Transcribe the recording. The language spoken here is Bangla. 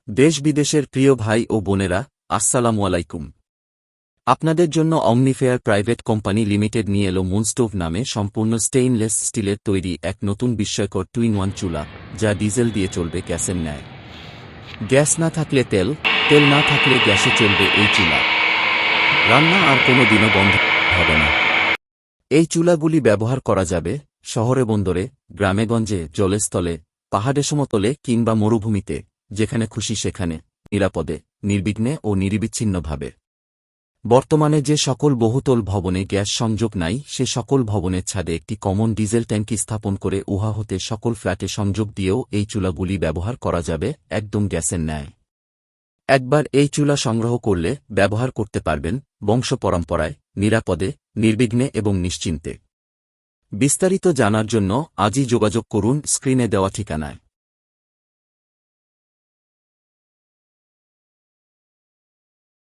দেশ বিদেশের প্রিয় ভাই ও বোনেরা, আসসালামু আলাইকুম। আপনাদের জন্য অমনিফেয়ার প্রাইভেট কোম্পানি লিমিটেড নিয়ে এলো মুনস্টোভ নামে সম্পূর্ণ স্টেইনলেস স্টিলের তৈরি এক নতুন বিস্ময়কর টু-ইন-ওয়ান চুলা, যা ডিজেল দিয়ে চলবে গ্যাসের ন্যায়। গ্যাস না থাকলে তেল, তেল না থাকলে গ্যাসে চলবে এই চুলা। রান্না আর কোনো দিনও বন্ধ হবে না। এই চুলাগুলি ব্যবহার করা যাবে শহরে, বন্দরে, গ্রামেগঞ্জে, জলস্থলে, পাহাড়ে, সমতলে কিংবা মরুভূমিতে, যেখানে খুশি সেখানে, নিরাপদে, নির্বিঘ্নে ও নিরবিচ্ছিন্নভাবে। বর্তমানে যে সকল বহুতল ভবনে গ্যাস সংযোগ নাই, সে সকল ভবনের ছাদে একটি কমন ডিজেল ট্যাঙ্কি স্থাপন করে উহা হতে সকল ফ্ল্যাটে সংযোগ দিয়েও এই চুলাগুলি ব্যবহার করা যাবে একদম গ্যাসের ন্যায়। একবার এই চুলা সংগ্রহ করলে ব্যবহার করতে পারবেন বংশ পরম্পরায়, নিরাপদে, নির্বিঘ্নে এবং নিশ্চিন্তে। বিস্তারিত জানার জন্য আজই যোগাযোগ করুন স্ক্রিনে দেওয়া ঠিকানায়।